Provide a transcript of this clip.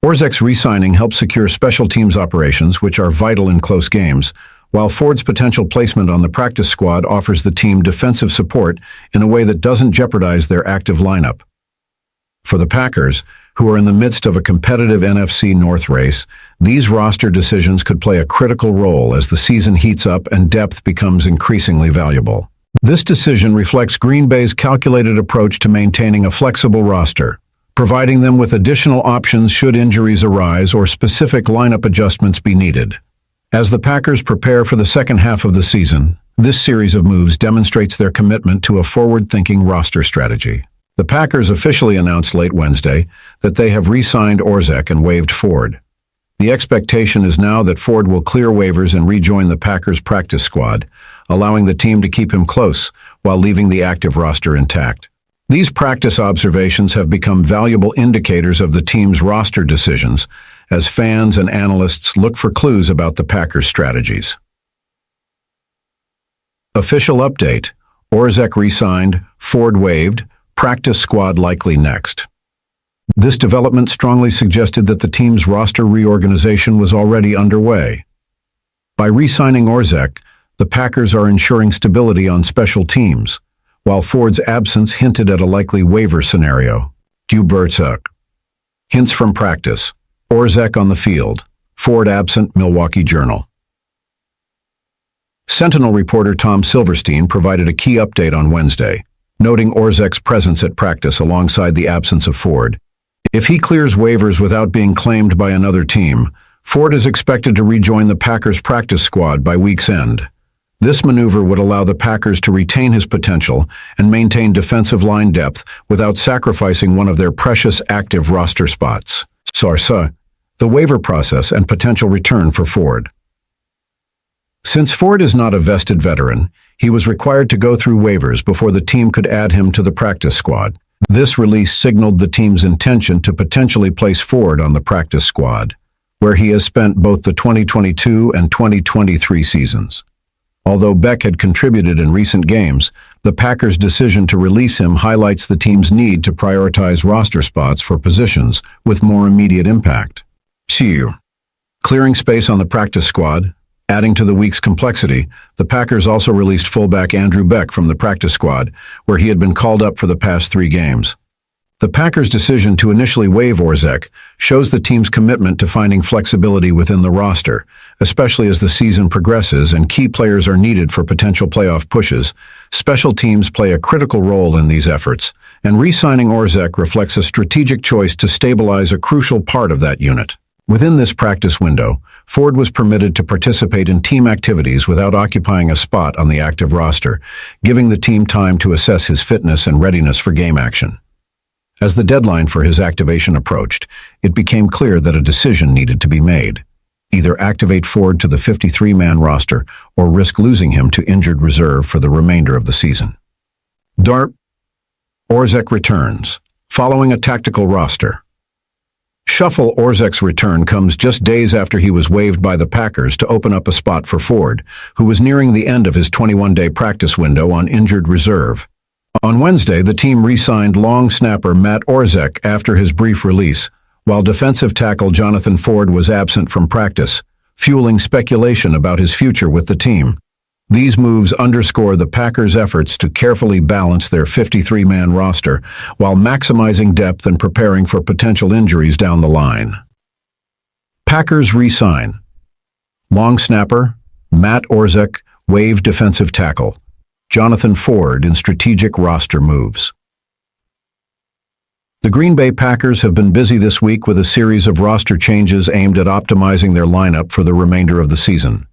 Orzek's re-signing helps secure special teams operations, which are vital in close games, while Ford's potential placement on the practice squad offers the team defensive support in a way that doesn't jeopardize their active lineup. For the Packers, who are in the midst of a competitive NFC North race, these roster decisions could play a critical role as the season heats up and depth becomes increasingly valuable. This decision reflects Green Bay's calculated approach to maintaining a flexible roster, providing them with additional options should injuries arise or specific lineup adjustments be needed. As the Packers prepare for the second half of the season, this series of moves demonstrates their commitment to a forward-thinking roster strategy. The Packers officially announced late Wednesday that they have re-signed Orzek and waived Ford. The expectation is now that Ford will clear waivers and rejoin the Packers practice squad, allowing the team to keep him close while leaving the active roster intact. These practice observations have become valuable indicators of the team's roster decisions as fans and analysts look for clues about the Packers' strategies. Official update: Orzek re-signed, Ford waived, practice squad likely next. This development strongly suggested that the team's roster reorganization was already underway. By re-signing Orzek, the Packers are ensuring stability on special teams, while Ford's absence hinted at a likely waiver scenario. Dubertzuk. Hints from practice: Orzek on the field, Ford absent. Milwaukee Journal. Sentinel reporter Tom Silverstein provided a key update on Wednesday, noting Orzek's presence at practice alongside the absence of Ford. If he clears waivers without being claimed by another team, Ford is expected to rejoin the Packers practice squad by week's end. This maneuver would allow the Packers to retain his potential and maintain defensive line depth without sacrificing one of their precious active roster spots. Sarsa, the waiver process and potential return for Ford. Since Ford is not a vested veteran, he was required to go through waivers before the team could add him to the practice squad. This release signaled the team's intention to potentially place Ford on the practice squad, where he has spent both the 2022 and 2023 seasons. Although Beck had contributed in recent games, the Packers' decision to release him highlights the team's need to prioritize roster spots for positions with more immediate impact. Clearing space on the practice squad. Adding to the week's complexity, the Packers also released fullback Andrew Beck from the practice squad, where he had been called up for the past 3 games. The Packers' decision to initially waive Orzek shows the team's commitment to finding flexibility within the roster, especially as the season progresses and key players are needed for potential playoff pushes. Special teams play a critical role in these efforts, and re-signing Orzek reflects a strategic choice to stabilize a crucial part of that unit. Within this practice window, Ford was permitted to participate in team activities without occupying a spot on the active roster, giving the team time to assess his fitness and readiness for game action. As the deadline for his activation approached, it became clear that a decision needed to be made: either activate Ford to the 53-man roster or risk losing him to injured reserve for the remainder of the season. Orzek returns, following a tactical roster. Shuffle. Orzek's return comes just days after he was waived by the Packers to open up a spot for Ford, who was nearing the end of his 21-day practice window on injured reserve. On Wednesday, the team re-signed long snapper Matt Orzek after his brief release, while defensive tackle Jonathan Ford was absent from practice, fueling speculation about his future with the team. These moves underscore the Packers' efforts to carefully balance their 53-man roster while maximizing depth and preparing for potential injuries down the line. Packers re-sign: long snapper Matt Orzek, waived defensive tackle Jonathan Ford in strategic roster moves. The Green Bay Packers have been busy this week with a series of roster changes aimed at optimizing their lineup for the remainder of the season.